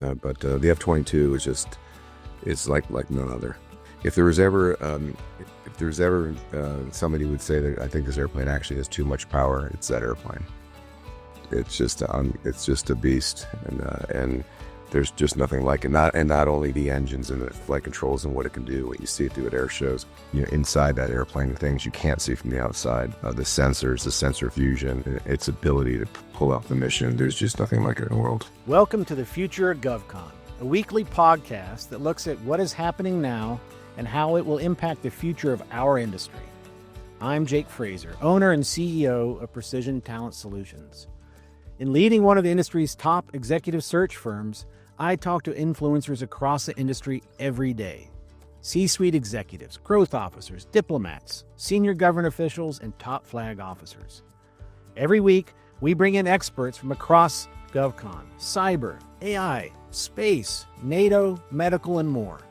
But the F-22 is like none other. If there's ever somebody would say that I think this airplane actually has too much power, it's that airplane. It's just a beast, and there's just nothing like it. Not only the engines and the flight controls and what it can do, what you see it do at air shows, inside that airplane, the things you can't see from the outside, the sensors, the sensor fusion, its ability to pull out the mission. There's just nothing like it in the world. Welcome to the future of GovCon, a weekly podcast that looks at what is happening now and how it will impact the future of our industry. I'm Jake Frazer, owner and CEO of Precision Talent Solutions. In leading one of the industry's top executive search firms, I talk to influencers across the industry every day. C-suite executives, growth officers, diplomats, senior government officials, and top flag officers. Every week, we bring in experts from across GovCon, cyber, AI, space, NATO, medical, and more.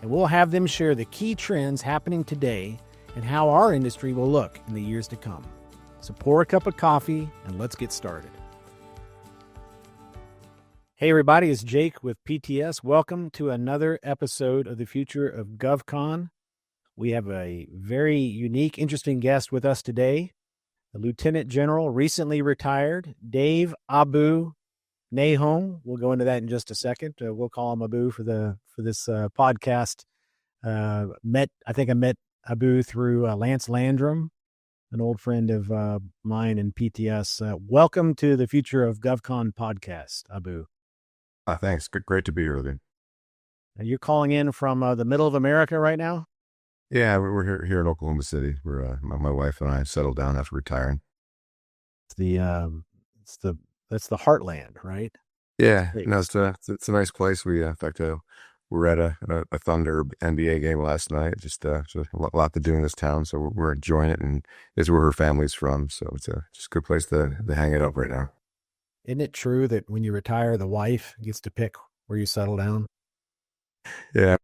And we'll have them share the key trends happening today and how our industry will look in the years to come. So pour a cup of coffee and let's get started. Hey everybody, it's Jake with PTS. Welcome to another episode of the future of GovCon. We have a very unique, interesting guest with us today. A Lieutenant General, recently retired, Dave Abu Nahom. We'll go into that in just a second. We'll call him Abu for this podcast. I met Abu through Lance Landrum, an old friend of mine in PTS. Welcome to the Future of GovCon podcast, Abu. Thanks. Great to be here with you. And you're calling in from the middle of America right now? Yeah, we're here in Oklahoma City. We're my wife and I settled down after retiring. That's the heartland, right? Yeah, no, it's a nice place. We in fact we're at a Thunder NBA game last night. Just a lot to do in this town, so we're enjoying it, and it's where her family's from. So it's just a good place to hang it up right now. Isn't it true that when you retire, the wife gets to pick where you settle down? Yeah,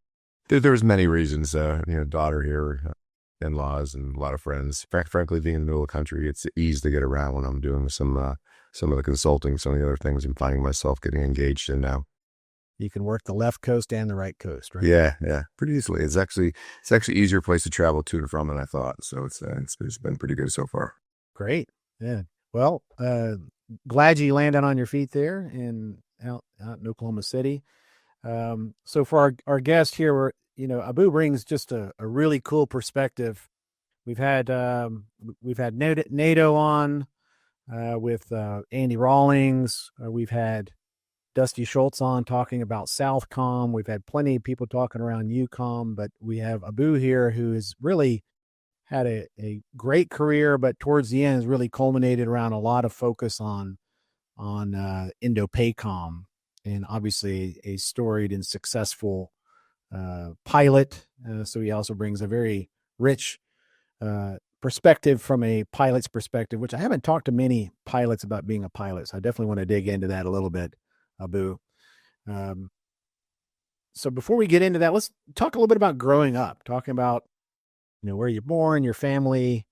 there's many reasons. Daughter here, in-laws, and a lot of friends. Frankly, being in the middle of the country, it's easy to get around when I'm doing some of the consulting, some of the other things I'm finding myself getting engaged in now. You can work the left coast and the right coast, right? Yeah, pretty easily. It's actually easier place to travel to and from than I thought. So it's been pretty good so far. Great. Yeah. Well, glad you landed on your feet there and out in Oklahoma City. So for our guest here, Abu brings just a really cool perspective. We've had NATO on with Andy Rawlings. We've had Dusty Schultz on talking about Southcom. We've had plenty of people talking around UCOM, but we have Abu here who has really had a great career, but towards the end has really culminated around a lot of focus on Indo-PACOM, and obviously a storied and successful pilot. So he also brings a very rich perspective from a pilot's perspective, which I haven't talked to many pilots about being a pilot. So I definitely want to dig into that a little bit, Abu. So before we get into that, let's talk a little bit about growing up, talking about where you're born, your family,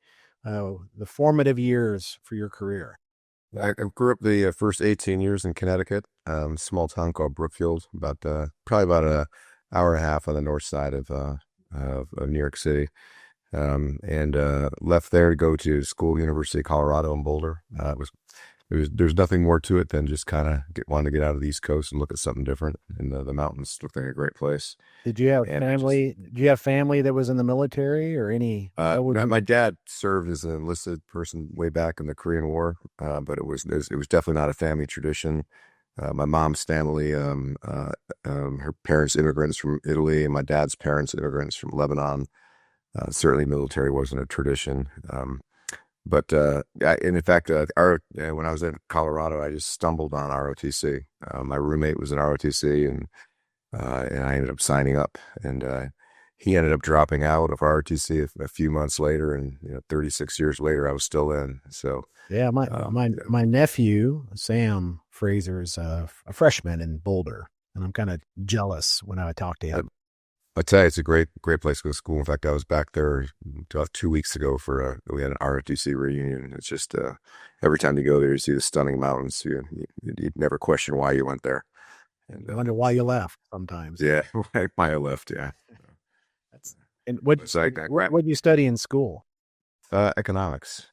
the formative years for your career. I grew up the first 18 years in Connecticut, small town called Brookfield, probably about an hour and a half on the north side of New York City, and left there to go to school, University of Colorado in Boulder. There's nothing more to it than just kind of wanting to get out of the East Coast and look at something different. And the mountains looked like a great place. Did you have family? Did you have family that was in the military or any? My dad served as an enlisted person way back in the Korean War, but it was definitely not a family tradition. My mom's family, her parents immigrants from Italy, and my dad's parents immigrants from Lebanon. Certainly, military wasn't a tradition. But in fact, when I was in Colorado, I just stumbled on ROTC. My roommate was in ROTC, and I ended up signing up. And he ended up dropping out of ROTC a few months later, and 36 years later, I was still in. So yeah, my nephew Sam Frazer is a freshman in Boulder, and I'm kind of jealous when I talk to him. I tell you, it's a great place to go to school. In fact, I was back there about 2 weeks ago we had an ROTC reunion. It's just every time you go there, you see the stunning mountains. You never question why you went there. And I wonder why you left sometimes. yeah, why I left. Yeah, That's and what it's like what did you study in school? economics.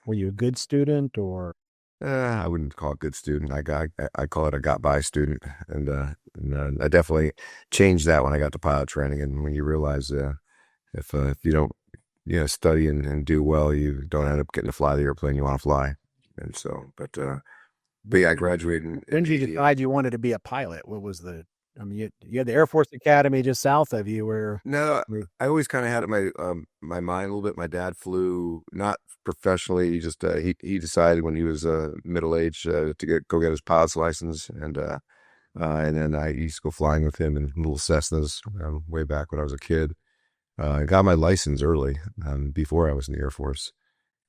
Were you a good student or I wouldn't call it good student. I call it a got by student, and I definitely changed that when I got to pilot training. And when you realize if you don't study and do well, you don't end up getting to fly the airplane you want to fly. And so, but yeah, I graduated when did you decide you wanted to be a pilot? What was I mean, you had the Air Force Academy just south of you where No, I always kind of had it in my mind a little bit. My dad flew not professionally. He just he decided when he was middle aged to go get his pilot's license, and then I used to go flying with him in little Cessnas way back when I was a kid. I got my license early before I was in the Air Force,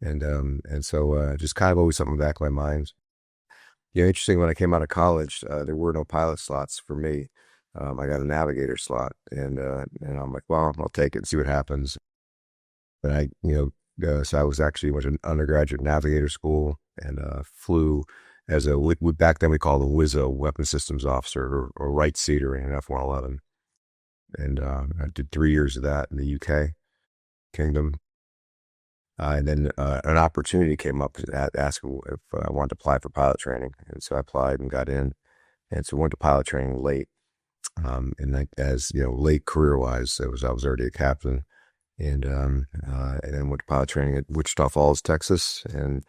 and so just kind of always something in the back of my mind. Yeah, interesting. When I came out of college, there were no pilot slots for me. I got a navigator slot, and I'm like, well, I'll take it and see what happens. But so I was actually went to undergraduate navigator school and flew as back then we called a WISO, weapon systems officer, or right seater in an F-111, and I did 3 years of that in the UK Kingdom. And then an opportunity came up asking if I wanted to apply for pilot training. And so I applied and got in. And so went to pilot training late. As you know, late career wise, I was already a captain. And then went to pilot training at Wichita Falls, Texas, and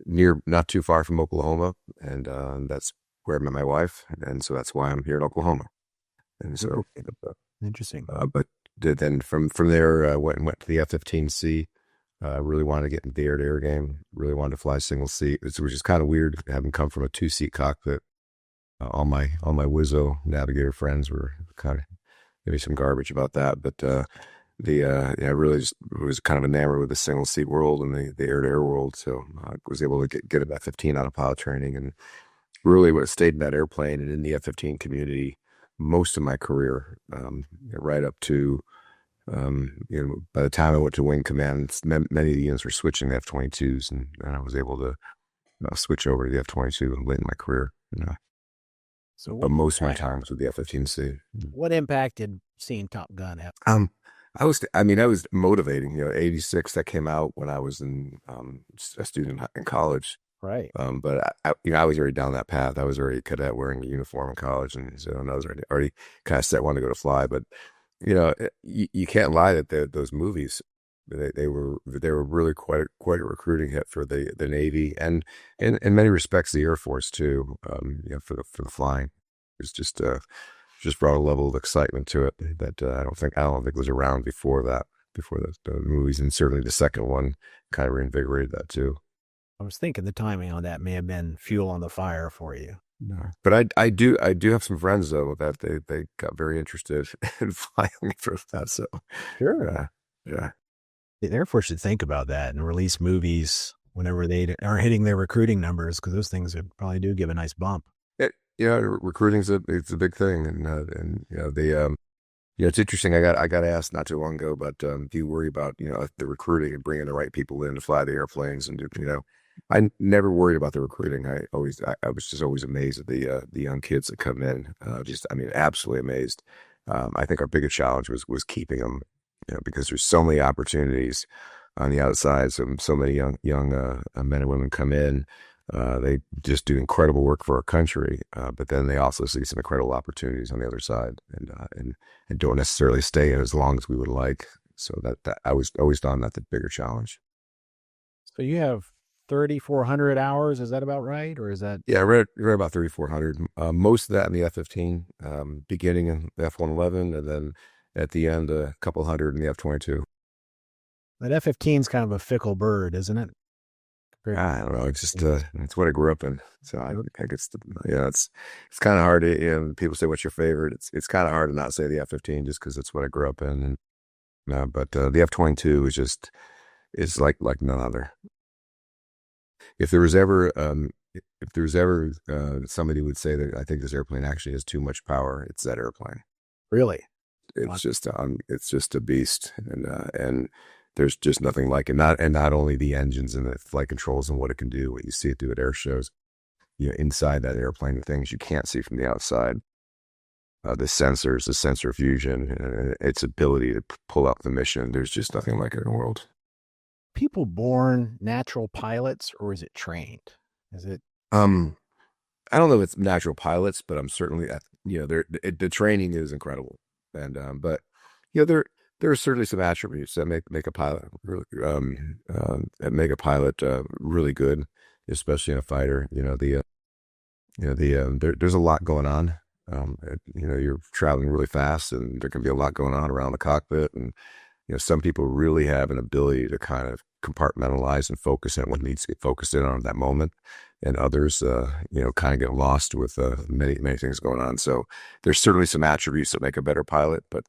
not too far from Oklahoma. And that's where I met my wife. And so that's why I'm here in Oklahoma. And so, interesting. But then from there, went to the F-15C. Really wanted to get into the air-to-air game. Really wanted to fly single seat, which is kind of weird having come from a 2-seat cockpit. All my WISO navigator friends were kind of maybe some garbage about that, but I really just was kind of enamored with the single seat world and the air-to-air world. So I was able to get about 15 out of pilot training, and really would have stayed in that airplane and in the F-15 community most of my career, right up to. By the time I went to Wing Command, many of the units were switching to F-22s, and I was able to switch over to the F-22 late in my career. But most of my time was with the F-15C. What impact did seeing Top Gun have? I was motivating. 86 that came out when I was a student in college. Right. But I was already down that path. I was already a cadet wearing a uniform in college, and so I was already kind of set wanting to go to fly, but. You can't lie that those movies, they were really quite a recruiting hit for the Navy and in many respects the Air Force too. For the flying, it was just brought a level of excitement to it that I don't think was around before the movies, and certainly the second one kind of reinvigorated that too. I was thinking the timing on that may have been fuel on the fire for you. No, but I do have some friends though that they got very interested in flying for that. So sure, yeah. The Air Force should think about that and release movies whenever they are hitting their recruiting numbers, because those things probably do give a nice bump. Recruiting's it's a big thing, and it's interesting. I got asked not too long ago, but do you worry about the recruiting and bringing the right people in to fly the airplanes and I never worried about the recruiting. I was just always amazed at the young kids that come in. Absolutely amazed. I think our biggest challenge was keeping them, because there's so many opportunities on the outside. So many young men and women come in. They just do incredible work for our country, but then they also see some incredible opportunities on the other side, and don't necessarily stay as long as we would like. So that I was always thought that the bigger challenge. So you have 3,400 hours, is that about right? Or is that? Yeah, I read about 3,400. Most of that in the F-15, beginning in the F-111, and then at the end, a couple hundred in the F-22. That F-15 is kind of a fickle bird, isn't it? I don't know. It's just, it's what I grew up in. So I think it's kind of hard to, people say, what's your favorite? It's kind of hard to not say the F-15 just because it's what I grew up in. But the F-22 is like none other. If there was ever somebody would say that I think this airplane actually has too much power, it's that airplane. Really? It's just a beast, and there's just nothing like it. Not only the engines and the flight controls and what it can do, what you see it do at air shows. inside that airplane, the things you can't see from the outside. The sensors, the sensor fusion, its ability to pull out the mission. There's just nothing like it in the world. People born natural pilots, or is it trained? Is it? Um, I don't know if it's natural pilots, but I'm certainly, the training is incredible. And, but, there are certainly some attributes that make a pilot really, that make a pilot, really good, especially in a fighter. There's a lot going on. You're traveling really fast, and there can be a lot going on around the cockpit. And, some people really have an ability to kind of compartmentalize and focus on what needs to get focused in on at that moment. And others, kind of get lost with many, many things going on. So there's certainly some attributes that make a better pilot, but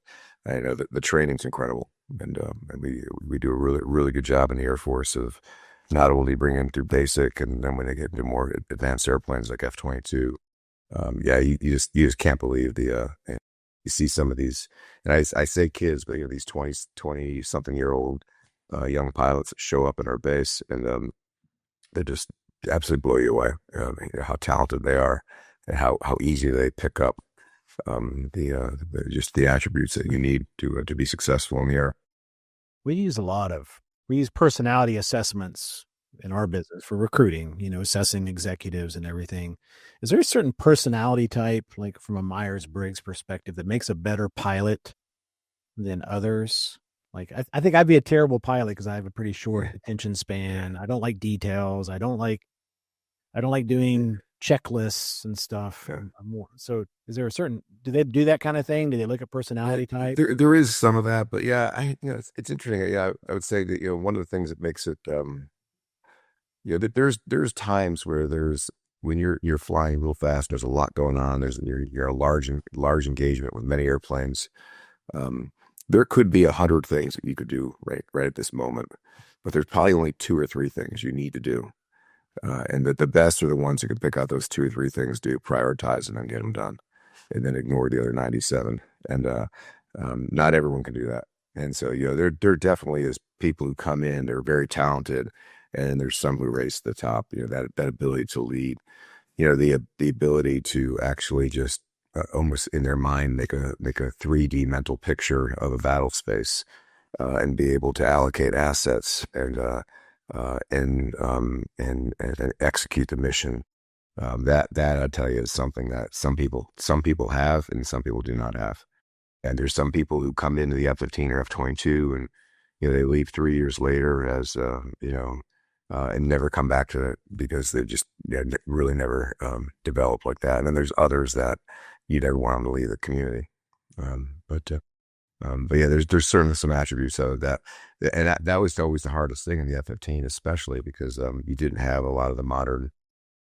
I know that the training's incredible. And we do a really, really good job in the Air Force of not only bringing through basic, and then when they get into more advanced airplanes like F-22, you just can't believe you see some of these, and I say kids, but these 20 something year old young pilots that show up in our base, and they just absolutely blow you away. How talented they are, and how easy they pick up just the attributes that you need to be successful in the air. We use personality assessments in our business for recruiting, assessing executives and everything. Is there a certain personality type, like from a Myers-Briggs perspective, that makes a better pilot than others? Like, I think I'd be a terrible pilot because I have a pretty short attention span. I don't like details. I don't like doing checklists and stuff. Yeah. So is there do they do that kind of thing? Do they look at personality type? There is some of that, but it's interesting. Yeah, I would say that, one of the things that makes it, that there's times where when you're flying real fast, there's a lot going on. You're a large engagement with many airplanes. There could be 100 things that you could do right at this moment, but there's probably only 2 or 3 things you need to do. And that the best are the ones who can pick out those 2 or 3 things, prioritize and then get them done, and then ignore the other 97. And not everyone can do that. And so, there definitely is people who come in, they're very talented, and there's some who race to the top. That ability to lead, the ability to actually just almost in their mind make a 3D mental picture of a battle space, and be able to allocate assets and execute the mission. That I tell you is something that some people have and some people do not have. And there's some people who come into the F-15 or F-22 and they leave 3 years later as and never come back to it because they just really never developed like that. And then there's others that you never want them to leave the community. But yeah, there's certainly some attributes of that, and that was always the hardest thing in the F-15, especially because you didn't have a lot of the modern,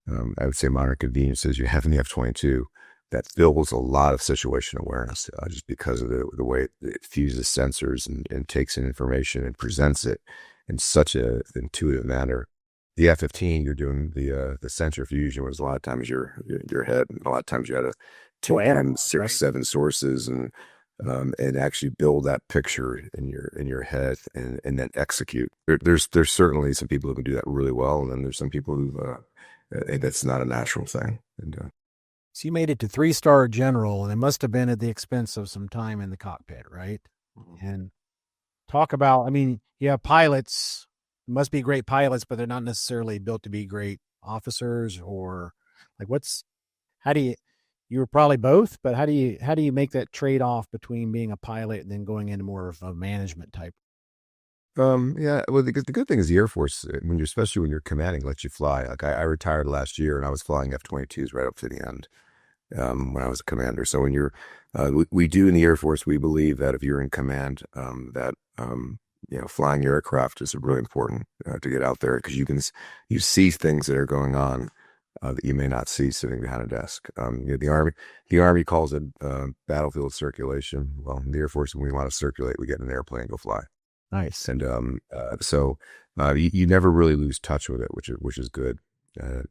I would say modern conveniences you have in the F-22 that fills a lot of situation awareness, just because of the way it fuses sensors and takes in information and presents it in such a intuitive manner. The F-15, you're doing the sensor fusion was a lot of times your head, and a lot of times you had to take 6, right? 7 sources and actually build that picture in your head and then execute. There's certainly some people who can do that really well, and then there's some people who that's not a natural thing. And so you made it to 3-star general, and it must have been at the expense of some time in the cockpit, right? Mm-hmm. And talk about, pilots must be great pilots, but they're not necessarily built to be great officers, or like you were probably both, but how do you make that trade-off between being a pilot and then going into more of a management type? Yeah, well, the good thing is the Air Force, especially when you're commanding, lets you fly. Like I retired last year and I was flying F-22s right up to the end, when I was a commander. So when we do in the Air Force, we believe that if you're in command, that flying your aircraft is really important to get out there, because you see things that are going on that you may not see sitting behind a desk. The Army calls it battlefield circulation. Well, in the Air Force, when we want to circulate, we get in an airplane and go fly. Nice. And so you never really lose touch with it, which is good.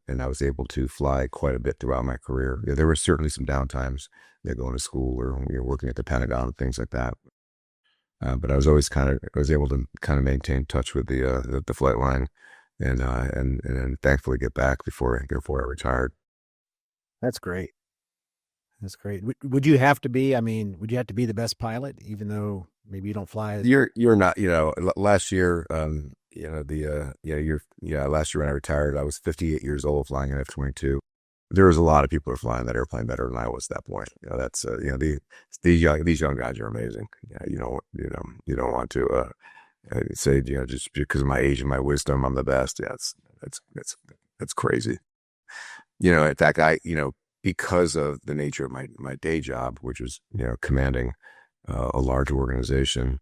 And I was able to fly quite a bit throughout my career. There were certainly some downtimes, going to school or working at the Pentagon and things like that. But I was always able to kind of maintain touch with the flight line. and then thankfully get back before I retired. That's great. That's great. Would you have to be? I mean, would you have to be the best pilot, even though maybe you don't fly? You're not, last year, last year when I retired, I was 58 years old flying an F-22. There was a lot of people who are flying that airplane better than I was at that point. That's, these young guys are amazing. You don't want to, say, just because of my age and my wisdom, I'm the best. Yeah, that's crazy. In fact, because of the nature of my day job, which was, commanding a large organization,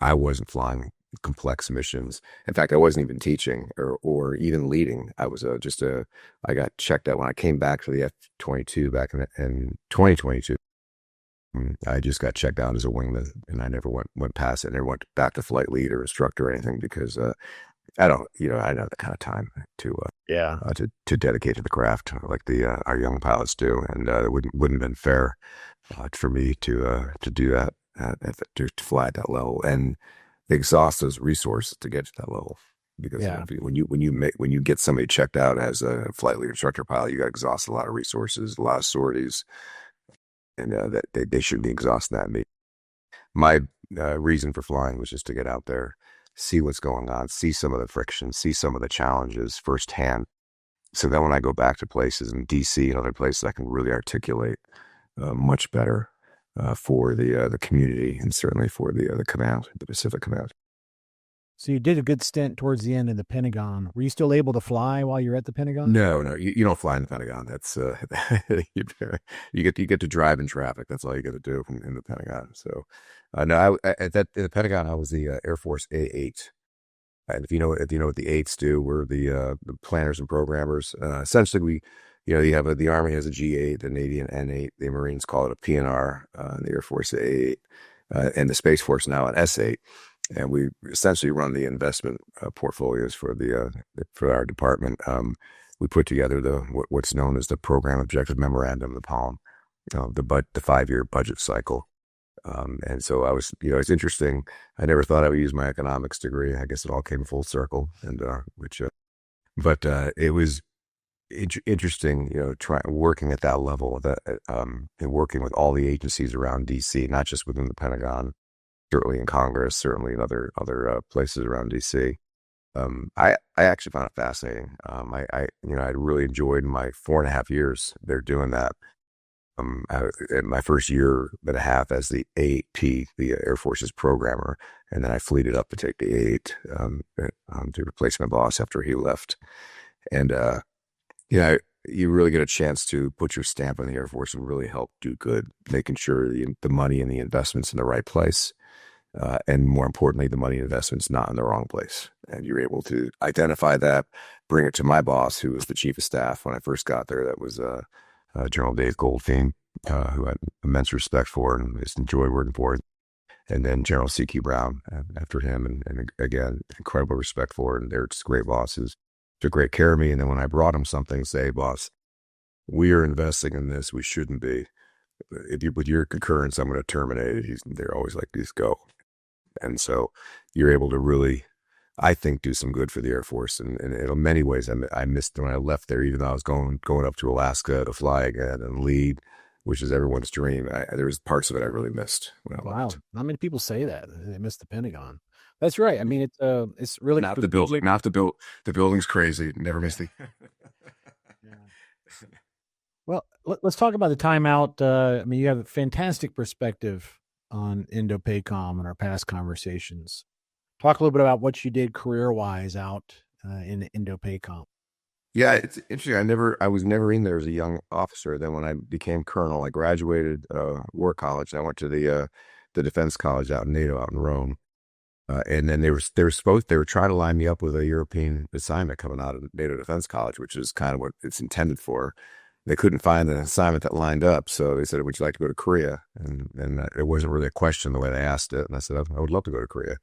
I wasn't flying complex missions. In fact, I wasn't even teaching or even leading. I was I got checked out when I came back to the F-22 back in 2022. I just got checked out as a wingman, and I never went past it. I never went back to flight lead or instructor or anything because I don't have the kind of time to dedicate to the craft like our young pilots do, and it wouldn't have been fair for me to do that, to fly at that level and exhaust those resources to get to that level. Because when you get somebody checked out as a flight lead instructor pilot, you got to exhaust a lot of resources, a lot of sorties, and that they shouldn't be exhausting that. My reason for flying was just to get out there, see what's going on, see some of the friction, see some of the challenges firsthand. So then when I go back to places in DC and other places, I can really articulate much better for the community and certainly for the command, the Pacific Command. So you did a good stint towards the end in the Pentagon. Were you still able to fly while you're at the Pentagon? No, you don't fly in the Pentagon. That's you get to drive in traffic. That's all you get to do in the Pentagon. So no, in the Pentagon, I was the Air Force A8. And if you know what the eights do, we're the planners and programmers. Essentially, you have the Army has a G8, the Navy an N8, the Marines call it a PNR, the Air Force A8, and the Space Force now an S8. And we essentially run the investment portfolios for our department. We put together what's known as the Program Objective Memorandum, the POM, the 5-year budget cycle. And so I was, it's interesting. I never thought I would use my economics degree. I guess it all came full circle, and it was interesting, working at that level, and working with all the agencies around DC, not just within the Pentagon, certainly in Congress, certainly in other places around DC. I actually found it fascinating. I really enjoyed my 4.5 years there doing that. In my first year and a half as the A8P, the Air Force's programmer, and then I fleeted up to take the A8 to replace my boss after he left. And you really get a chance to put your stamp on the Air Force and really help do good, making sure the money and the investment's in the right place. And more importantly, the money investment's not in the wrong place. And you're able to identify that, bring it to my boss, who was the chief of staff when I first got there. That was General Dave Goldfein, who I had immense respect for and just enjoyed working for. And then General C.Q. Brown after him, and again, incredible respect for. And they're just great bosses, took great care of me. And then when I brought them something, say, boss, we are investing in this, we shouldn't be. With your concurrence, I'm going to terminate it. They're always like, just go. And so you're able to really, I think, do some good for the Air Force. And in many ways, I missed when I left there, even though I was going up to Alaska to fly again and lead, which is everyone's dream. There was parts of it I really missed when I left. Not many people say that they miss the Pentagon. That's right. I mean, it's really not the building. Not the build. The building's crazy. Never miss the. Well, let's talk about the timeout. I mean, you have a fantastic perspective on Indo-PACOM and our past conversations. Talk a little bit about what you did career-wise out in the Indo-PACOM. Yeah, it's interesting. I was never in there as a young officer. Then when I became colonel, I graduated War College. And I went to the Defense College out in NATO, out in Rome. And then they were trying to line me up with a European assignment coming out of NATO Defense College, which is kind of what it's intended for. They couldn't find an assignment that lined up, so they said, "Would you like to go to Korea?" And it wasn't really a question the way they asked it, and I said, "I would love to go to Korea."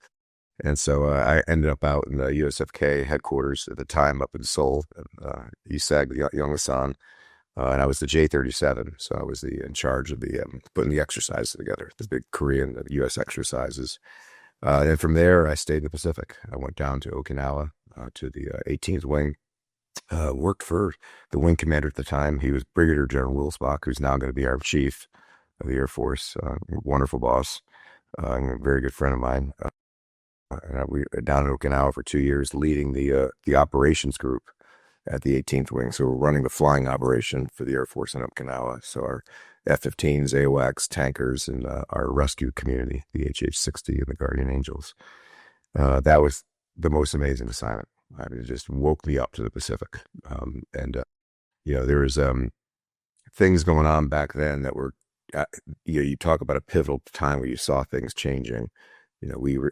And so I ended up out in the USFK headquarters at the time up in Seoul, ESAG, the Yongsan, and I was the J-37, so I was in charge of putting the exercises together, the big Korean U.S. exercises. And from there, I stayed in the Pacific. I went down to Okinawa, to the 18th Wing. Worked for the wing commander at the time. He was Brigadier General Wilsbach, who's now going to be our chief of the Air Force. Wonderful boss, and a very good friend of mine. And we were down in Okinawa for 2 years, leading the operations group at the 18th Wing. So we're running the flying operation for the Air Force in Okinawa. So our F-15s, AWACS, tankers, and our rescue community, the HH-60 and the Guardian Angels. That was the most amazing assignment. I mean, it just woke me up to the Pacific. There was things going on back then that were, you talk about a pivotal time where you saw things changing.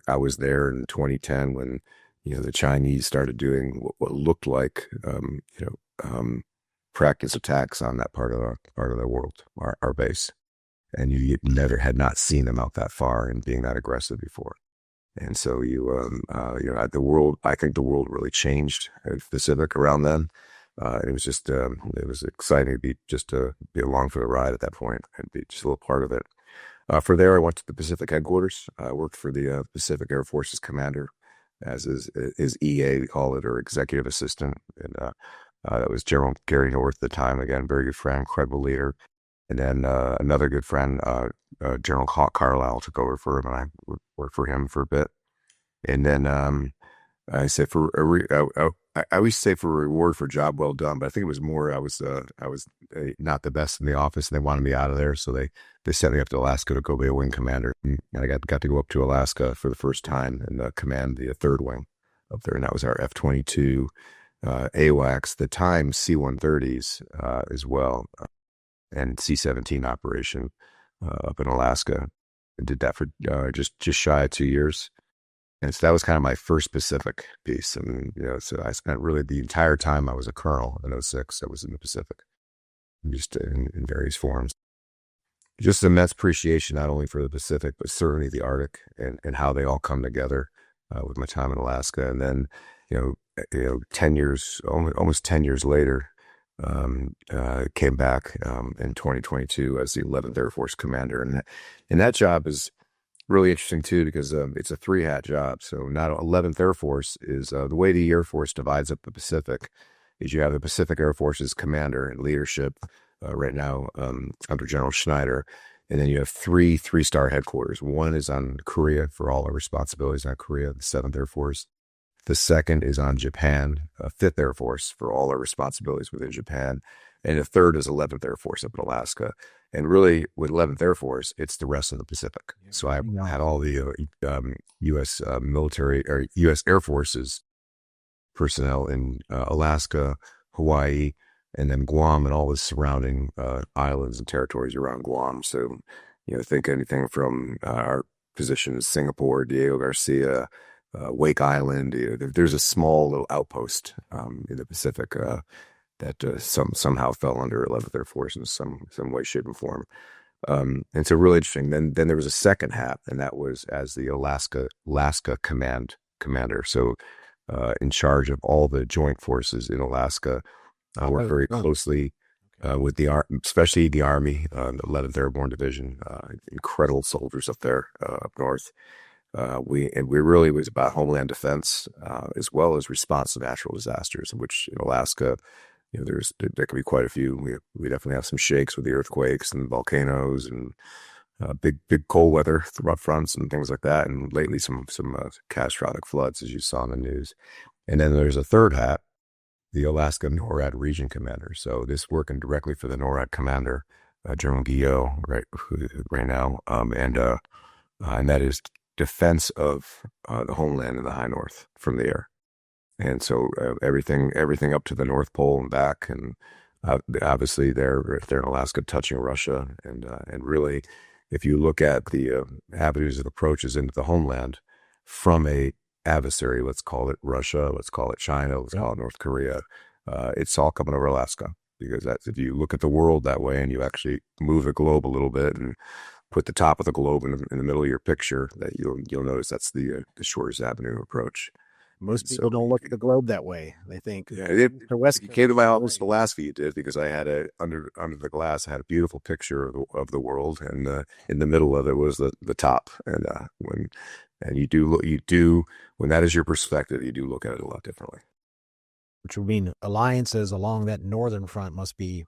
I was there in 2010 when, the Chinese started doing what looked like, practice attacks on that part of the world, our base. And you had not seen them out that far and being that aggressive before. And so the world, I think the world really changed in the Pacific around then. It was just, it was exciting to be along for the ride at that point and be just a little part of it. For there, I went to the Pacific headquarters. I worked for the Pacific Air Force's commander as his EA, we call it, or executive assistant. And that was General Gary North at the time. Again, very good friend, credible leader. And then another good friend, General Carlisle, took over for him, and I worked for him for a bit. And then I said I always say for a reward for a job well done, but I think it was more I was not the best in the office, and they wanted me out of there, so they sent me up to Alaska to go be a wing commander. And I got to go up to Alaska for the first time and command the third wing up there, and that was our F-22 AWACS, the time C-130s as well. And C-17 operation up in Alaska, and did that for just shy of 2 years. And so that was kind of my first Pacific piece. I mean, so I spent really the entire time I was a colonel in 06. I was in the Pacific, just in various forms. Just immense appreciation not only for the Pacific, but certainly the Arctic and how they all come together with my time in Alaska. And then, 10 years, almost 10 years later, came back in 2022 as the 11th Air Force commander, and that job is really interesting too because it's a 3-hat job. So now 11th Air Force is the way the Air Force divides up the Pacific is you have the Pacific Air Force's commander and leadership right now under General Schneider, and then you have three 3-star headquarters. One is on Korea for all our responsibilities on Korea, the 7th Air Force. The second is on Japan, 5th Air Force for all our responsibilities within Japan. And the third is 11th Air Force up in Alaska. And really, with 11th Air Force, it's the rest of the Pacific. So I had all the U.S. military or U.S. Air Force's personnel in Alaska, Hawaii, and then Guam and all the surrounding islands and territories around Guam. So, think anything from our position in Singapore, Diego Garcia, Wake Island. There's a small little outpost in the Pacific that somehow fell under 11th Air Force in some way, shape, and form. And so really interesting. Then there was a second hat, and that was as the Alaska commander. So in charge of all the joint forces in Alaska. I work very closely with especially the Army, the 11th Airborne Division. Incredible soldiers up there up north. We really was about homeland defense as well as response to natural disasters, which in Alaska, there could be quite a few. We definitely have some shakes with the earthquakes and volcanoes and big cold weather, rough fronts and things like that, and lately some catastrophic floods, as you saw in the news. And then there's a third hat, the Alaska NORAD Region commander. So this working directly for the NORAD commander, General Guillot, right now, and that is defense of the homeland in the high north from the air. And so everything up to the North Pole and back, and obviously they're in Alaska, touching Russia, and really, if you look at the avenues of approaches into the homeland from a adversary, let's call it Russia, let's call it China, let's call it North Korea, it's all coming over Alaska, because that's, if you look at the world that way and you actually move the globe a little bit and put the top of the globe in the middle of your picture, that you'll notice that's the shortest avenue approach. Most So people don't look at the globe that way. They think yeah, the West if you Coast came to my is office great. Alaska, you did because I had under the glass. I had a beautiful picture of the world, and in the middle of it was the top. And you do when that is your perspective, you do look at it a lot differently. Which would mean alliances along that northern front must be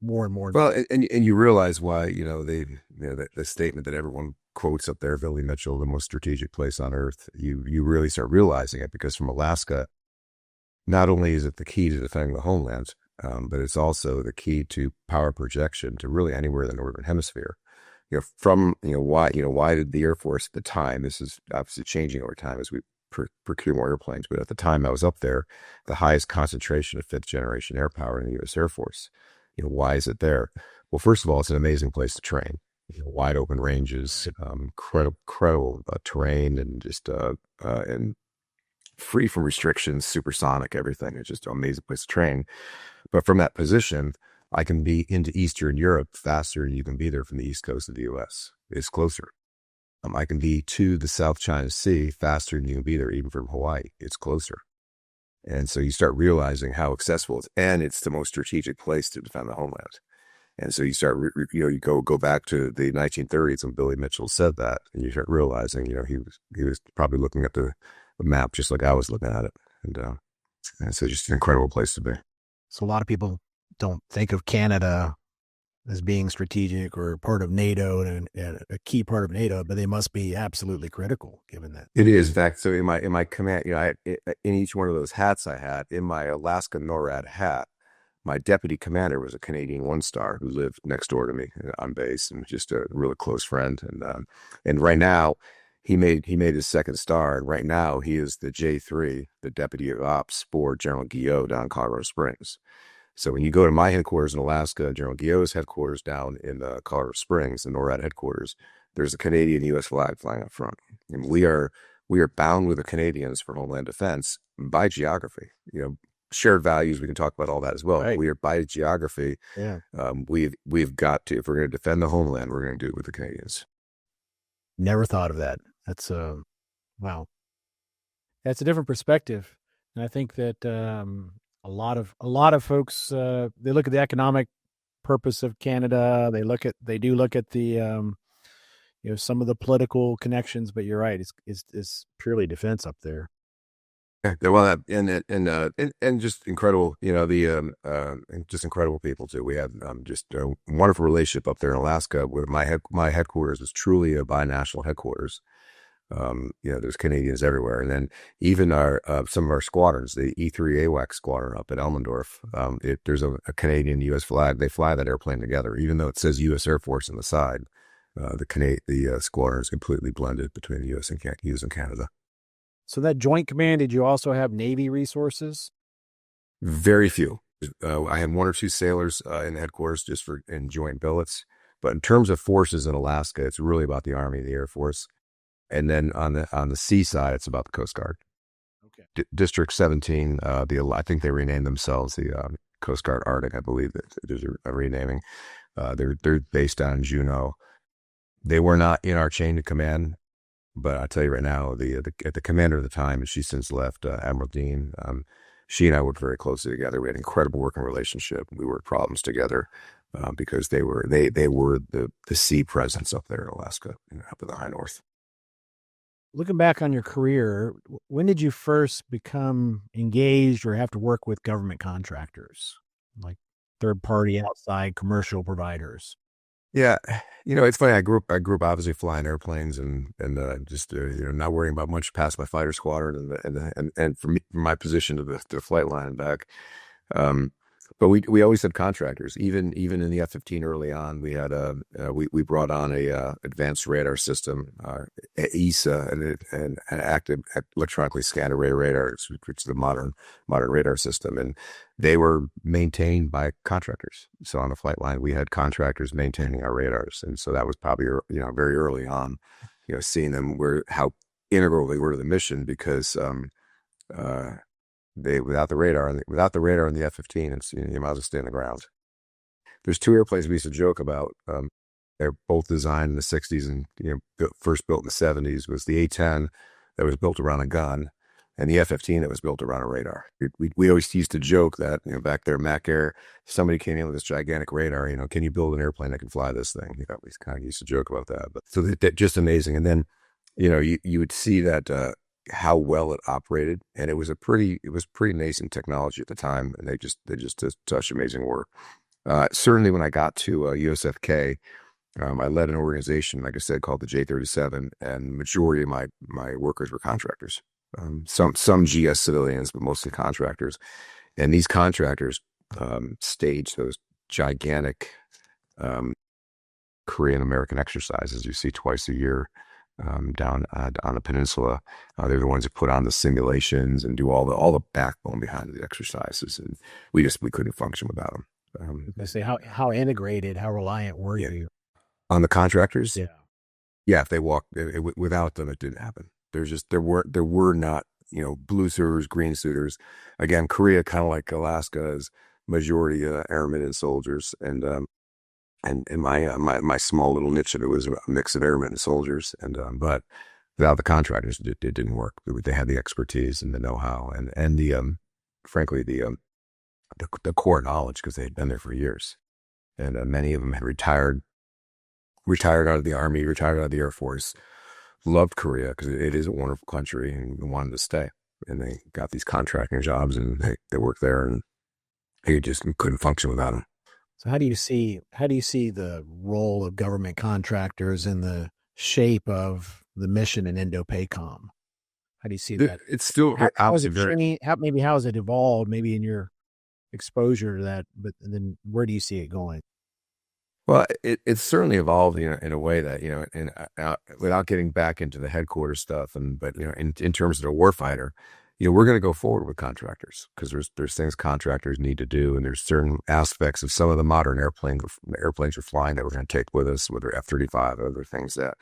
more and more. Well, and you realize why the statement that everyone quotes up there, Billy Mitchell, the most strategic place on earth. You really start realizing it because from Alaska, not only is it the key to defending the homeland, but it's also the key to power projection to really anywhere in the northern hemisphere. Why did the Air Force at the time? This is obviously changing over time as we procure more airplanes, but at the time I was up there, the highest concentration of fifth generation air power in the U.S. Air Force. Why is it there? Well, first of all, it's an amazing place to train. Wide open ranges, incredible terrain, and just and free from restrictions, supersonic, everything. It's just an amazing place to train. But from that position, I can be into Eastern Europe faster than you can be there from the East Coast of the U.S. It's closer. I can be to the South China Sea faster than you can be there, even from Hawaii. It's closer. And so you start realizing how accessible it's, and it's the most strategic place to defend the homeland. And so you start, you go back to the 1930s when Billy Mitchell said that, and you start realizing, he was probably looking at the map just like I was looking at it. And so just an incredible place to be. So a lot of people don't think of Canada as being strategic or part of NATO and a key part of NATO, but they must be absolutely critical given that. It is. In fact, so in my command, in each one of those hats I had, in my Alaska NORAD hat, my deputy commander was a Canadian one-star who lived next door to me on base and was just a really close friend. And right now, he made his second star, and right now he is the J3, the deputy of ops for General Guillot down in Colorado Springs. So when you go to my headquarters in Alaska, General Guillot's headquarters down in Colorado Springs, the NORAD headquarters, there's a Canadian U.S. flag flying up front. And we are bound with the Canadians for homeland defense by geography. Shared values, we can talk about all that as well. Right. We are by geography. Yeah. We've got to, if we're going to defend the homeland, we're going to do it with the Canadians. Never thought of that. That's wow. That's a different perspective. And I think that a lot of folks they look at the economic purpose of Canada. They do look at the some of the political connections, but you're right. It's purely defense up there. Yeah, well, and just incredible, and just incredible people too. We had just a wonderful relationship up there in Alaska. Where my headquarters is truly a binational headquarters. There's Canadians everywhere, and then even our some of our squadrons, the E3 AWAC squadron up at Elmendorf, there's a Canadian U.S. flag. They fly that airplane together, even though it says U.S. Air Force on the side. The squadron is completely blended between the U.S. and Canada. So that joint command, did you also have Navy resources? Very few. I had one or two sailors in headquarters just in joint billets. But in terms of forces in Alaska, it's really about the Army and the Air Force. And then on the sea side, it's about the Coast Guard. Okay. District 17, I think they renamed themselves the Coast Guard Arctic, I believe that there's a renaming. They're based on Juneau. They were not in our chain of command. But I'll tell you right now, the commander of the time, and she's since left, Admiral Dean, she and I worked very closely together. We had an incredible working relationship. We worked problems together because they were the sea presence up there in Alaska, up in the high north. Looking back on your career, when did you first become engaged or have to work with government contractors, like third-party outside commercial providers? Yeah, it's funny. I grew up obviously flying airplanes and just not worrying about much past my fighter squadron and from my position to the flight line and back. But we always had contractors. Even in the F-15 early on, we had we brought on a advanced radar system, ESA, and an active electronically scanned array radars, which is the modern radar system, and they were maintained by contractors. So on the flight line, we had contractors maintaining our radars, and so that was probably very early on, seeing them how integral they were to the mission because without the radar in the F-15, it's you might as well stay on the ground. There's two airplanes we used to joke about. They're both designed in the 60s and first built in the 70s. Was the A-10 that was built around a gun, and the F-15 that was built around a radar. We always used to joke that, back there, Mac Air, somebody came in with this gigantic radar, can you build an airplane that can fly this thing? We kind of used to joke about that. But so that just amazing. And then, you would see that how well it operated, and it was pretty nascent technology at the time, and they just did such amazing work. Certainly when I got to USFK, I led an organization, like I said, called the J37, and majority of my workers were contractors. Some GS civilians, but mostly contractors. And these contractors stage those gigantic Korean American exercises you see twice a year down on the peninsula. They're the ones who put on the simulations and do all the backbone behind the exercises, and we couldn't function without them. I say, how integrated, how reliant were you on the contractors? Yeah, if they walked without them, it didn't happen. There were not blue suiters, green suiters. Again, Korea, kind of like Alaska, is majority airmen and soldiers, and my small little niche of it was a mix of airmen and soldiers, and but without the contractors, it didn't work. They had the expertise and the know-how, and the frankly the core knowledge, because they had been there for years, and many of them had retired out of the Army, retired out of the Air Force, loved Korea because it is a wonderful country, and wanted to stay. And they got these contracting jobs, and they worked there, and they just couldn't function without them. So how do you see the role of government contractors in the shape of the mission in Indo-PACOM? How do you see that? It's still how is it changing? How has it evolved? Maybe in your exposure to that, but then where do you see it going? Well, it's certainly evolved, in a way that, and without getting back into the headquarters stuff, but in terms of the warfighter, we're going to go forward with contractors, because there's things contractors need to do, and there's certain aspects of some of the modern airplanes we're flying that we're going to take with us, whether F-35, other things that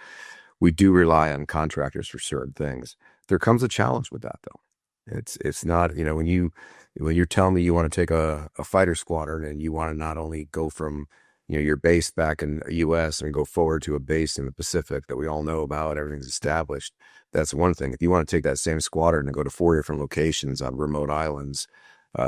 we do rely on contractors for certain things. There comes a challenge with that, though. It's not, when you're telling me you want to take a fighter squadron, and you want to not only go from your base back in the U.S. and go forward to a base in the Pacific that we all know about, everything's established. That's one thing. If you want to take that same squadron and go to 4 different locations on remote islands,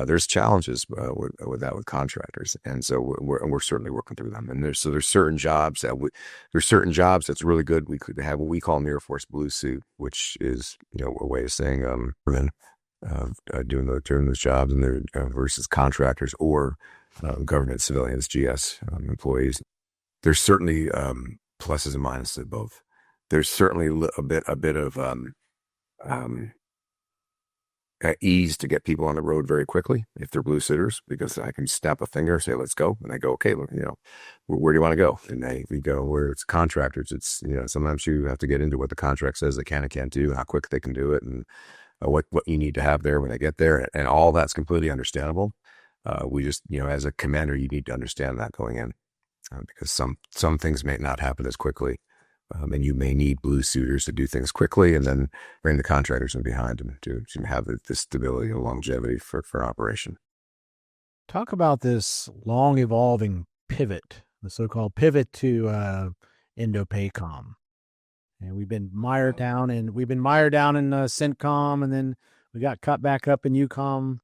there's challenges with that with contractors, and so we're certainly working through them. And there's certain jobs that's really good. We could have what we call an Air Force blue suit, which is a way of saying doing those jobs, and versus contractors or government civilians, GS employees. There's certainly pluses and minuses to both. There's certainly a bit of ease to get people on the road very quickly if they're blue suiters, because I can snap a finger, say let's go, and they go, okay, look, where do you want to go? And we go. Where it's contractors, it's sometimes you have to get into what the contract says they can and can't do, how quick they can do it, and what you need to have there when they get there, and all that's completely understandable. We just, as a commander, you need to understand that going in, because some things may not happen as quickly, and you may need blue suiters to do things quickly, and then bring the contractors in behind them to have the stability and longevity for an operation. Talk about this long evolving pivot, the so-called pivot to Indo-PACOM. And we've been mired down in CENTCOM, and then we got cut back up in EUCOM.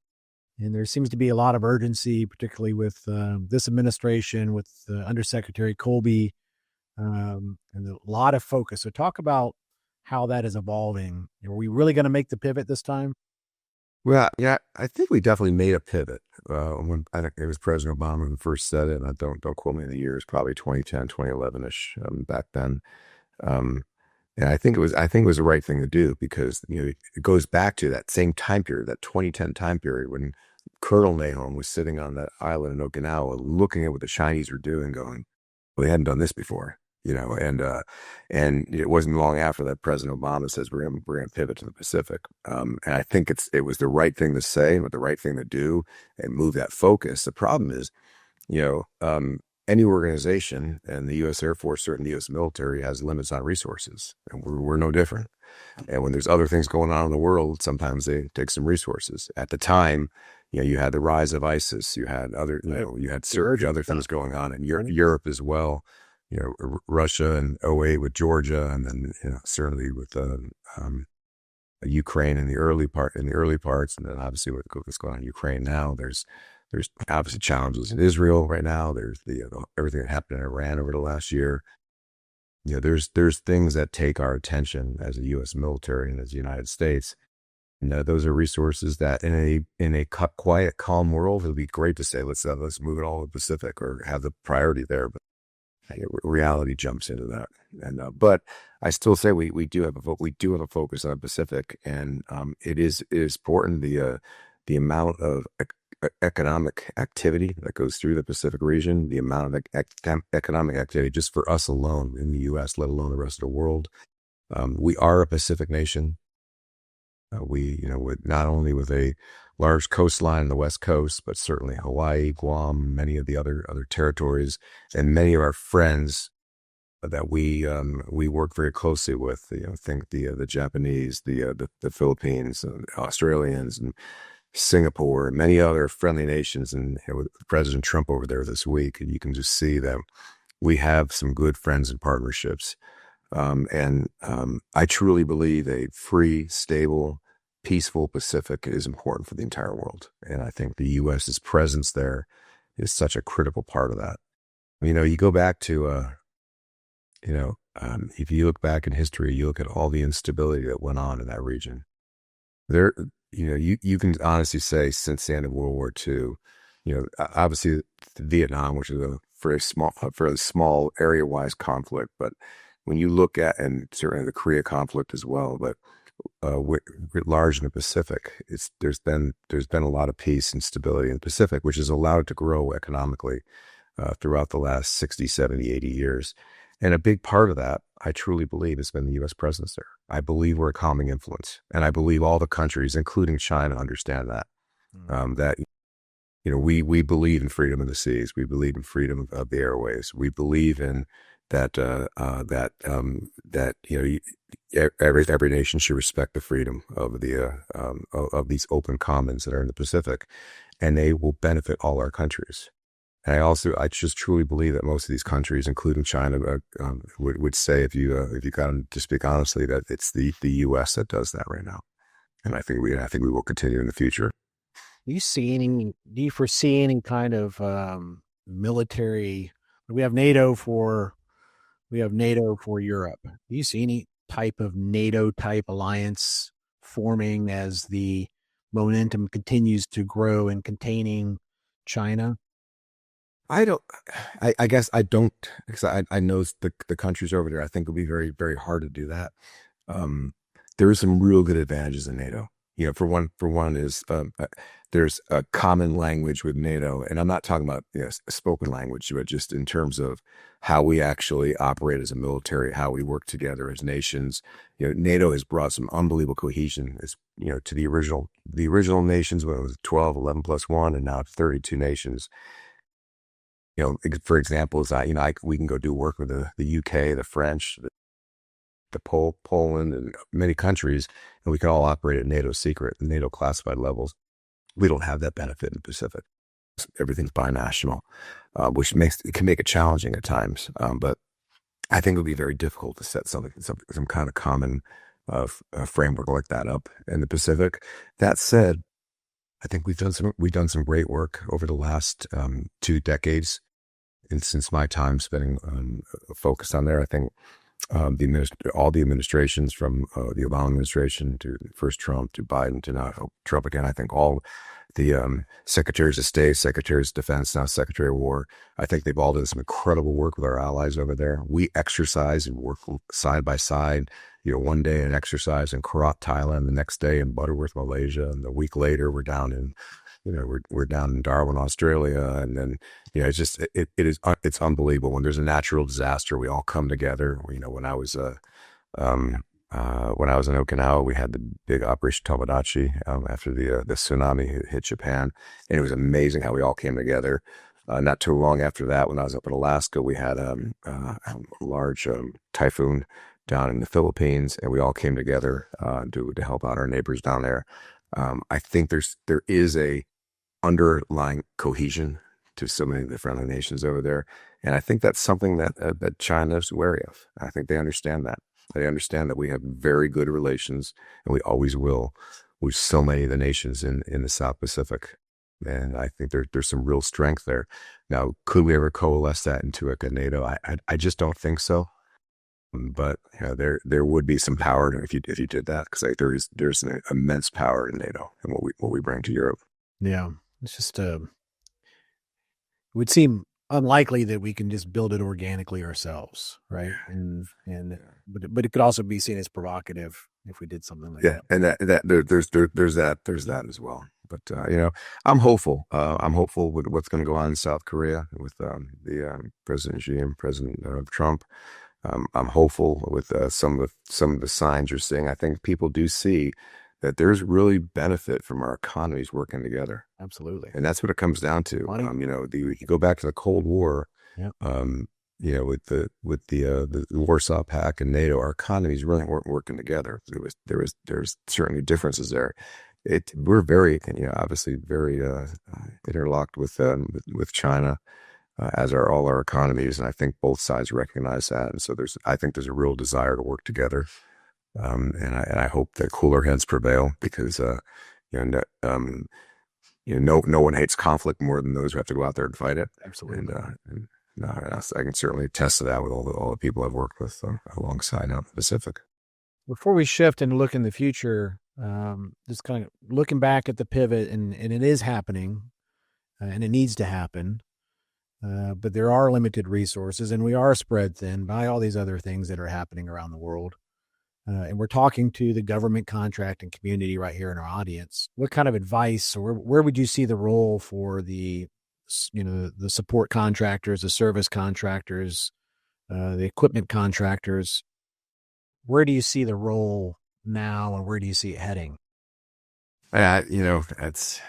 And there seems to be a lot of urgency, particularly with this administration, with Undersecretary Colby, and a lot of focus. So talk about how that is evolving. Are we really going to make the pivot this time? Well, yeah, I think we definitely made a pivot. When I think it was President Obama who first said it, and don't quote me on the years, probably 2010, 2011-ish, back then. And I think it was the right thing to do, because it goes back to that same time period, that 2010 time period, when Colonel Nahom was sitting on that island in Okinawa, looking at what the Chinese were doing, going, well, they hadn't done this before, and it wasn't long after that President Obama says we're going to pivot to the Pacific, and I think it was the right thing to say, but the right thing to do, and move that focus. The problem is, any organization, and the U.S. Air Force, certainly the U.S. military, has limits on resources, and we're no different. And when there's other things going on in the world, sometimes they take some resources. At the time, you had the rise of ISIS, you had you had certain other things going on in Europe as well. Russia and 2008 with Georgia, and then certainly with Ukraine in the early parts, and then obviously what's going on in Ukraine now. There's obviously challenges in Israel right now. There's everything that happened in Iran over the last year. There's things that take our attention as a U.S. military and as the United States. Those are resources that in a quiet, calm world, it'll be great to say let's move it all to the Pacific or have the priority there. But reality jumps into that, and but I still say we do have a focus on the Pacific, and it is important the amount of economic activity that goes through the Pacific region, the amount of economic activity just for us alone in the U.S., let alone the rest of the world. We are a Pacific nation. With not only with a large coastline on the West Coast, but certainly Hawaii, Guam, many of the other territories, and many of our friends that we work very closely with. Think the Japanese, the Philippines, Australians, and Singapore, and many other friendly nations. And with President Trump over there this week, and you can just see that we have some good friends and partnerships. I truly believe a free, stable, peaceful Pacific is important for the entire world. And I think the U.S.'s presence there is such a critical part of that. You go back to, if you look back in history, you look at all the instability that went on in that region. There, you can honestly say since the end of World War II, obviously Vietnam, which is a fairly small area-wise conflict, but when you look at, and certainly the Korea conflict as well, but writ large in the Pacific, there's been a lot of peace and stability in the Pacific, which has allowed it to grow economically throughout the last 60, 70, 80 years. And a big part of that, I truly believe, has been the U.S. presence there. I believe we're a calming influence, and I believe all the countries, including China, understand that. That we believe in freedom of the seas. We believe in freedom of the airways. We believe in that every nation should respect the freedom of of these open commons that are in the Pacific, and they will benefit all our countries. And I just truly believe that most of these countries, including China, would say, if you got them to speak honestly, that it's the U.S. that does that right now, and I think we will continue in the future. Do you foresee any kind of military? We have NATO for Europe. Do you see any type of NATO type alliance forming as the momentum continues to grow in containing China? I guess I don't, because I know the countries over there. I think it'll be very, very hard to do that. There are some real good advantages in NATO. For one is there's a common language with NATO, and I'm not talking about spoken language, but just in terms of how we actually operate as a military, how we work together as nations. NATO has brought some unbelievable cohesion, to the original nations when it was 12, 11 plus 1, and now 32 nations. For example, we can go do work with the UK, the French, the Poland, and many countries, and we can all operate at NATO secret, NATO classified levels. We don't have that benefit in the Pacific. Everything's binational, which can make it challenging at times. But I think it'll be very difficult to set some kind of common framework like that up in the Pacific. That said, I think we've done some great work over the last 2 decades. And since my time spending focused on there, I think all the administrations from the Obama administration to first Trump to Biden to now Trump again, I think all the secretaries of state, secretaries of defense, now secretary of war, I think they've all done some incredible work with our allies over there. We exercise and work side by side. One day an exercise in Korat, Thailand, the next day in Butterworth, Malaysia, and the week later we're down in we're down in Darwin, Australia, and then it's unbelievable when there's a natural disaster. We all come together. When I was in Okinawa, we had the big Operation Tomodachi after the tsunami hit Japan, and it was amazing how we all came together. Not too long after that, when I was up in Alaska, we had a large typhoon down in the Philippines, and we all came together to help out our neighbors down there. I think there is a underlying cohesion to so many of the friendly nations over there, and I think that's something that China's wary of. I think they understand that. They understand that we have very good relations, and we always will, with so many of the nations in the South Pacific. And I think there's some real strength there. Now, could we ever coalesce that into a NATO? I just don't think so. But there would be some power if you did that, because there's an immense power in NATO and what we bring to Europe. Yeah, it's just it would seem unlikely that we can just build it organically ourselves, right? But it could also be seen as provocative if we did something like that. And there's that as well. But I'm hopeful. I'm hopeful with what's going to go on in South Korea with the President Xi and President Trump. I'm hopeful with some of the signs you're seeing. I think people do see that there's really benefit from our economies working together. Absolutely. And that's what it comes down to. You go back to the Cold War, yep. With the Warsaw Pact and NATO, our economies really weren't working together. There's certainly differences there. We're very, obviously very interlocked with China, as are all our economies. And I think both sides recognize that. And so I think there's a real desire to work together. And I hope that cooler heads prevail, because no one hates conflict more than those who have to go out there and fight it. Absolutely. And I can certainly attest to that with all the people I've worked with alongside out in the Pacific. Before we shift and look in the future, just kind of looking back at the pivot, and it is happening, and it needs to happen. But there are limited resources, and we are spread thin by all these other things that are happening around the world. And we're talking to the government contracting community right here in our audience. What kind of advice, or where would you see the role for the support contractors, the service contractors, the equipment contractors? Where do you see the role now, and where do you see it heading? I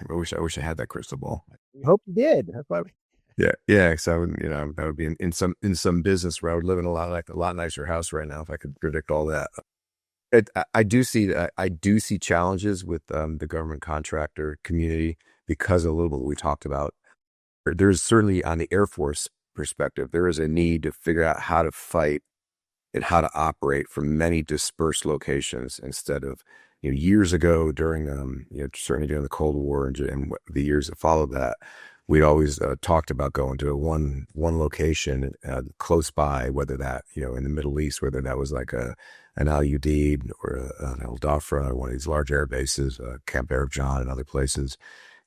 wish I had that crystal ball. I hope you did. That's why. Yeah. So I would be in some business where I would live in a lot nicer house right now if I could predict all that. I do see challenges with the government contractor community because of a little bit we talked about. There's certainly, on the Air Force perspective, there is a need to figure out how to fight and how to operate from many dispersed locations instead of, years ago during, certainly during the Cold War and the years that followed that, we'd always talked about going to one location close by, whether that, in the Middle East, whether that was like an Al-Udeid or an El Dhafra, or one of these large air bases, Camp Arab John and other places.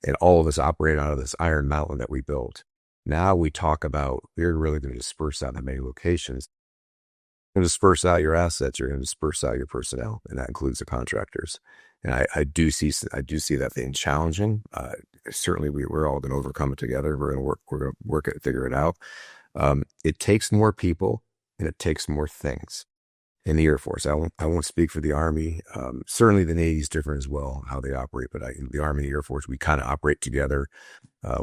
And all of us operate out of this Iron Mountain that we built. Now we talk about, we're really going to disperse out in many locations. You're going to disperse out your assets. You're going to disperse out your personnel, and that includes the contractors. And I do see that being challenging. Certainly, we're all going to overcome it together. We're going to work it, figure it out. It takes more people, and it takes more things. In the Air Force, I won't speak for the Army. Certainly, the Navy is different as well, how they operate. But the Army and the Air Force, we kind of operate together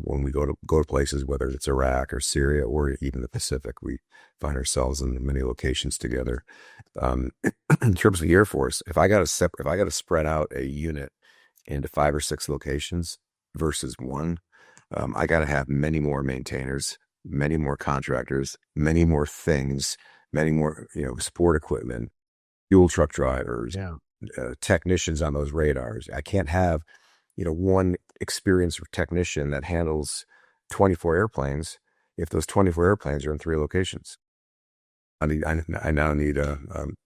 when we go to places, whether it's Iraq or Syria or even the Pacific. We find ourselves in many locations together. In terms of the Air Force, if I got to spread out a unit into 5 or 6 locations versus one, I got to have many more maintainers, many more contractors, many more things. Many more, support equipment, fuel truck drivers, technicians on those radars. I can't have, one experienced technician that handles 24 airplanes if those 24 airplanes are in 3 locations. I now need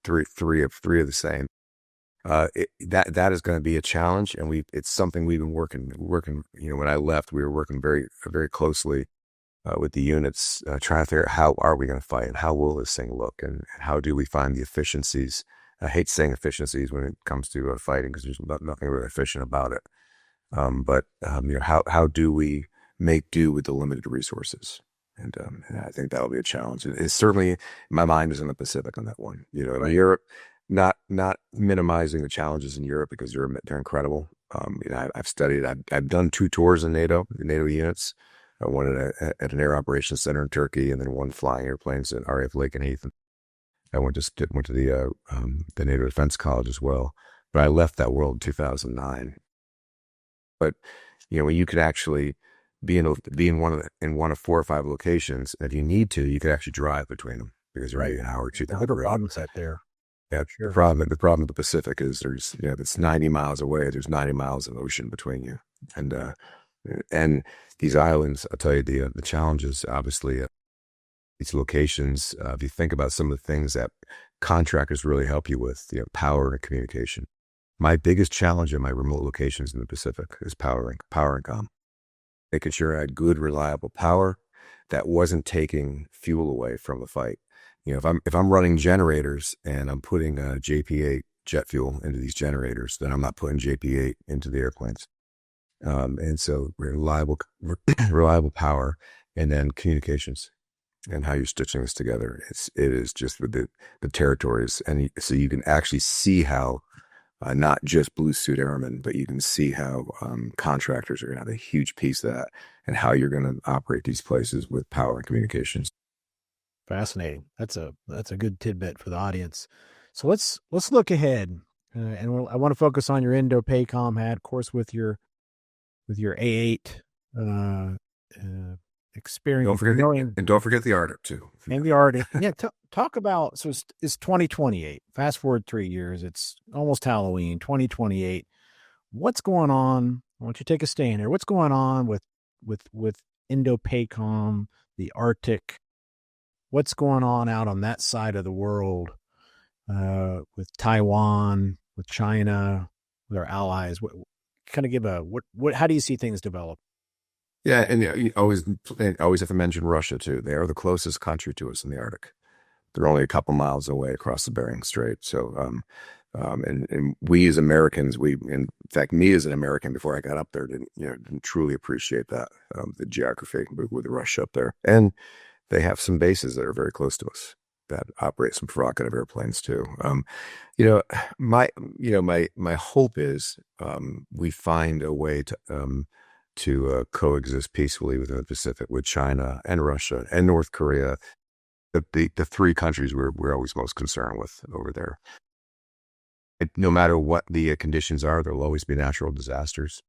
three of the same. That is going to be a challenge, and it's something we've been working. When I left, we were working very, very closely with the units, trying to figure out how are we going to fight and how will this thing look and how do we find the efficiencies. I hate saying efficiencies when it comes to fighting, because there's nothing really efficient about it. But how do we make do with the limited resources? And I think that'll be a challenge. It's certainly, my mind is in the Pacific on that one. In Europe, not minimizing the challenges in Europe, because they're incredible. I've studied. I've done 2 tours in NATO units. One at an air operations center in Turkey, and then one flying airplanes at RAF Lakenheath. I went to the NATO Defense College as well. But I left that world in 2009. But when you could actually be in one of 4 or 5 locations, if you need to, you could actually drive between them, because you're an hour or two. The problem set there. Yeah, Sure. the problem with the Pacific is there's, it's 90 miles away. There's 90 miles of ocean between you. And these islands, I'll tell you, the challenges, obviously, these locations, if you think about some of the things that contractors really help you with, power and communication. My biggest challenge in my remote locations in the Pacific is power and comm. Making sure I had good, reliable power that wasn't taking fuel away from the fight. If I'm running generators and I'm putting JP8 jet fuel into these generators, then I'm not putting JP8 into the airplanes. And so reliable power, and then communications and how you're stitching this together. It is just with the territories, and so you can actually see how not just blue suit airmen, but you can see how contractors are going to have a huge piece of that, and how you're going to operate these places with power and communications. Fascinating. That's a good tidbit for the audience. So let's look ahead, I want to focus on your Indo-PACOM hat, of course, with your A8 experience. Don't forget the Arctic too. And the Arctic. Yeah, talk about, so it's 2028. Fast forward 3 years. It's almost Halloween, 2028. What's going on? I want you to take a stand here. What's going on with Indo-PACOM, the Arctic? What's going on out on that side of the world with Taiwan, with China, with our allies? Kind of give how do you see things develop? Yeah, and you always have to mention Russia too. They are the closest country to us in the Arctic. They're only a couple miles away across the Bering Strait. So, and we as Americans, in fact, me as an American before I got up there didn't truly appreciate that, the geography with Russia up there. And they have some bases that are very close to us that operate some provocative airplanes too. My hope is we find a way to coexist peacefully within the Pacific with China and Russia and North Korea, the three countries we're always most concerned with over there. No matter what the conditions are, there'll always be natural disasters.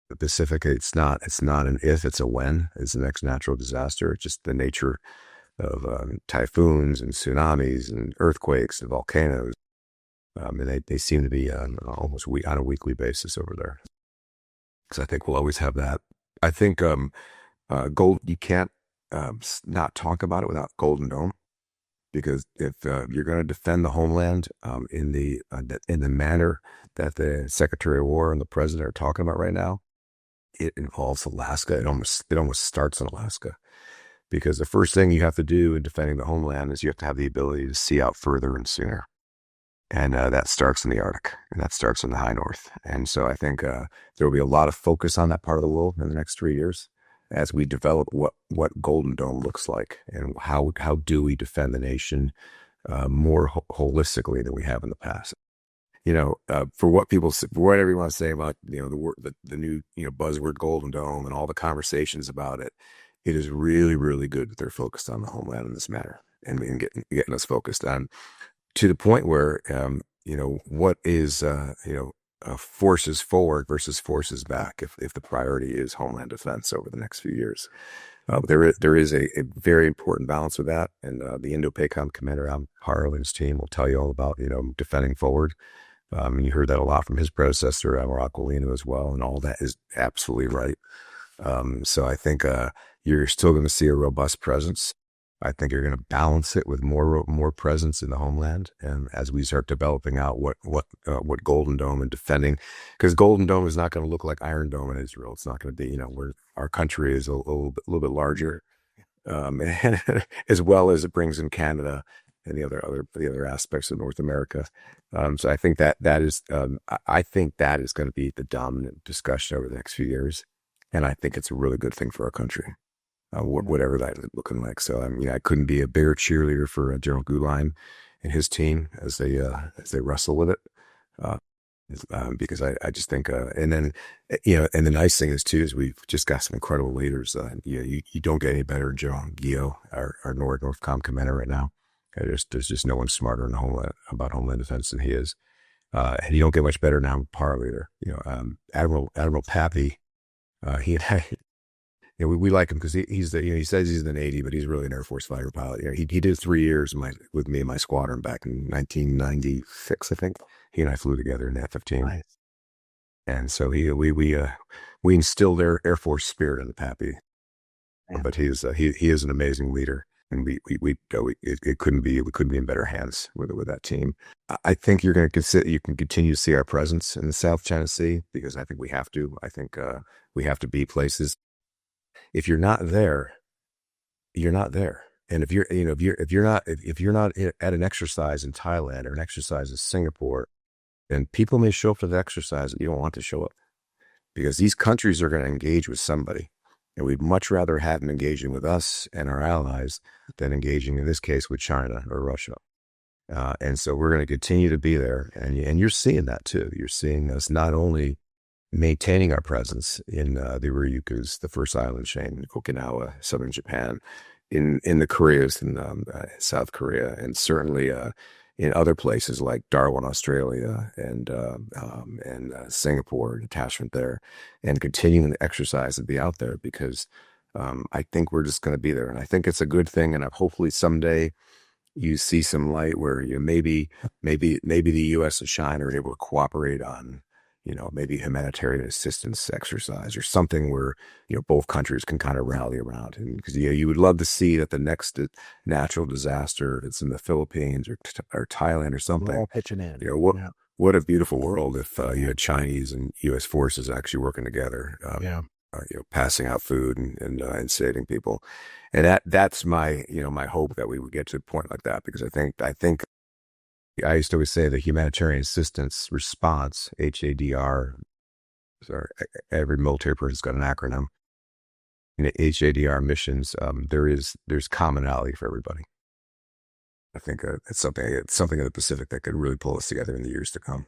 The Pacific, it's not an if, it's a when is the next natural disaster. It's just the nature of typhoons and tsunamis and earthquakes and volcanoes. And they seem to be almost on a weekly basis over there. So I think we'll always have that. I think you can't not talk about it without Golden Dome, because if you're going to defend the homeland in the manner that the Secretary of War and the President are talking about right now, it involves Alaska. It almost starts in Alaska, because the first thing you have to do in defending the homeland is you have to have the ability to see out further and sooner. And that starts in the Arctic, and that starts in the high north. And so I think there will be a lot of focus on that part of the world in the next 3 years as we develop what Golden Dome looks like, and how do we defend the nation more holistically than we have in the past. For what whatever want to say about the new buzzword Golden Dome and all the conversations about it, it is really, really good that they're focused on the homeland in this matter, and getting us focused on, to the point where what is forces forward versus forces back, if the priority is homeland defense over the next few years. There is a very important balance with that, and the Indo-PACOM commander, Harlan, his team will tell you all about defending forward. And you heard that a lot from his predecessor, Admiral Aquilino, as well, and all that is absolutely right. So I think you're still going to see a robust presence. I think you're going to balance it with more presence in the homeland, and as we start developing out what Golden Dome and defending, because Golden Dome is not going to look like Iron Dome in Israel. It's not going to be where our country is a little bit larger, as well as it brings in Canada and the other aspects of North America. So I think that is going to be the dominant discussion over the next few years, and I think it's a really good thing for our country. Whatever that is looking like. So I couldn't be a bigger cheerleader for General Guline and his team as they wrestle with it, because I just think and then and the nice thing is too is we've just got some incredible leaders. You don't get any better than General Gio, our NORAD Northcom commander right now. There's just no one smarter about homeland defense than he is, and you don't get much better now. Par leader, Admiral Pappy, he and I. we like him because he's he says he's the Navy, but he's really an Air Force fighter pilot. He did 3 years with me and my squadron back in 1996, I think. He and I flew together in the F-15. Nice. And so we instilled Air Force spirit in the Pappy. Yeah. But he is an amazing leader, and we couldn't be in better hands with that team. I think you can continue to see our presence in the South China Sea, because I think we have to. I think we have to be places. If you're not there, you're not there. And if you're not at an exercise in Thailand or an exercise in Singapore, then people may show up to the exercise and you don't want to show up, because these countries are going to engage with somebody. And we'd much rather have them engaging with us and our allies than engaging, in this case, with China or Russia. And so we're going to continue to be there. And you're seeing that too. You're seeing us not only maintaining our presence in the Ryukyus, the first island chain, Okinawa, southern Japan, in the Koreas, in South Korea, and certainly in other places like Darwin, Australia, and Singapore, detachment there, and continuing to exercise and be out there, because I think we're just going to be there. And I think it's a good thing. And hopefully someday you see some light where maybe the U.S. and China are able to cooperate on, maybe humanitarian assistance exercise or something where, both countries can kind of rally around. And because, you would love to see that the next natural disaster, it's in the Philippines or Thailand or something. We're all pitching in. What a beautiful world if you had Chinese and U.S. forces actually working together, passing out food and saving people. And that's my hope, that we would get to a point like that, because I think I used to always say the humanitarian assistance response, HADR, every military person's got an acronym. In HADR missions, there's commonality for everybody. I think it's something in the Pacific that could really pull us together in the years to come.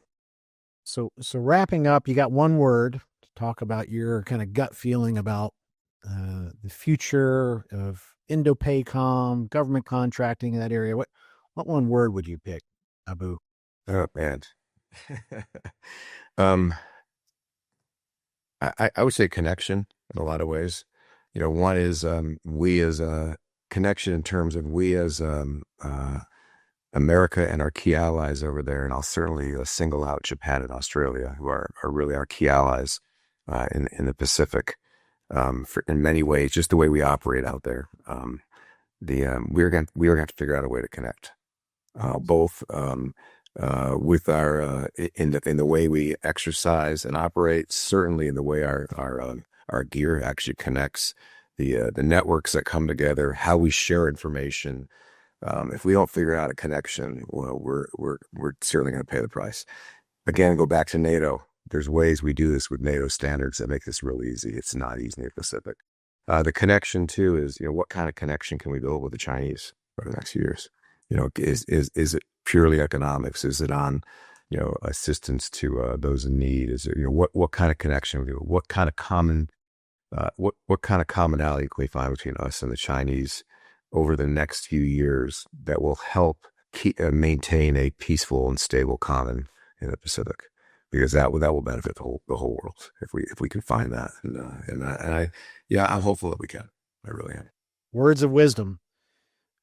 So wrapping up, you got one word to talk about your kind of gut feeling about the future of Indo-PACOM, government contracting in that area. What one word would you pick, Abu? Oh man, I would say connection in a lot of ways. One is we as a connection in terms of we as America and our key allies over there, and I'll certainly single out Japan and Australia, who are really our key allies in the Pacific, in many ways, just the way we operate out there. We're going to have to figure out a way to connect. Both with our in the way we exercise and operate, certainly in the way our gear actually connects, the networks that come together, how we share information. If we don't figure out a connection, well, we're certainly going to pay the price. Again, go back to NATO. There's ways we do this with NATO standards that make this real easy. It's not easy in the Pacific. The connection too is, what kind of connection can we build with the Chinese for the next few years? Is it purely economics? Is it on, assistance to those in need? Is it, what kind of connection? What kind of what kind of commonality can we find between us and the Chinese over the next few years that will help maintain a peaceful and stable common in the Pacific? Because that will benefit the whole world if we can find that. I'm hopeful that we can. I really am. Words of wisdom.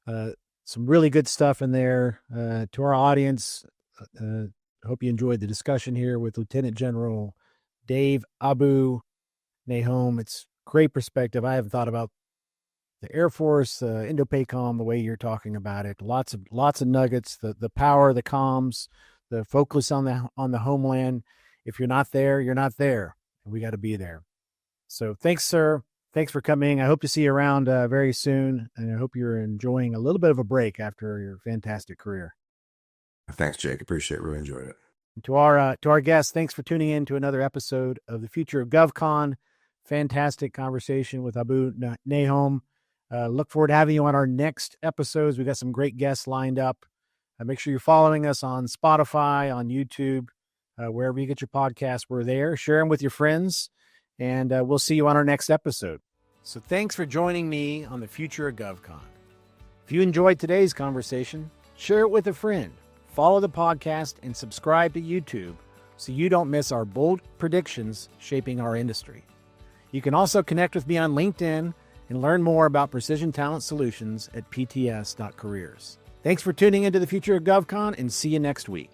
Some really good stuff in there. To our audience, I hope you enjoyed the discussion here with Lieutenant General Dave Abu Nahom. It's great perspective. I haven't thought about the Air Force, Indo-PACOM, the way you're talking about it. Lots of nuggets. The power, the comms, the focus on the homeland. If you're not there, you're not there, and we got to be there. So thanks, sir. Thanks for coming. I hope to see you around very soon, and I hope you're enjoying a little bit of a break after your fantastic career. Thanks, Jake. Appreciate it. Really enjoyed it. And to our guests, thanks for tuning in to another episode of the Future of GovCon. Fantastic conversation with Abu Nahom. Look forward to having you on our next episodes. We got some great guests lined up. Make sure you're following us on Spotify, on YouTube, wherever you get your podcasts. We're there. Share them with your friends, and we'll see you on our next episode. So thanks for joining me on the Future of GovCon. If you enjoyed today's conversation, share it with a friend. Follow the podcast and subscribe to YouTube so you don't miss our bold predictions shaping our industry. You can also connect with me on LinkedIn and learn more about Precision Talent Solutions at pts.careers. Thanks for tuning into the Future of GovCon, and see you next week.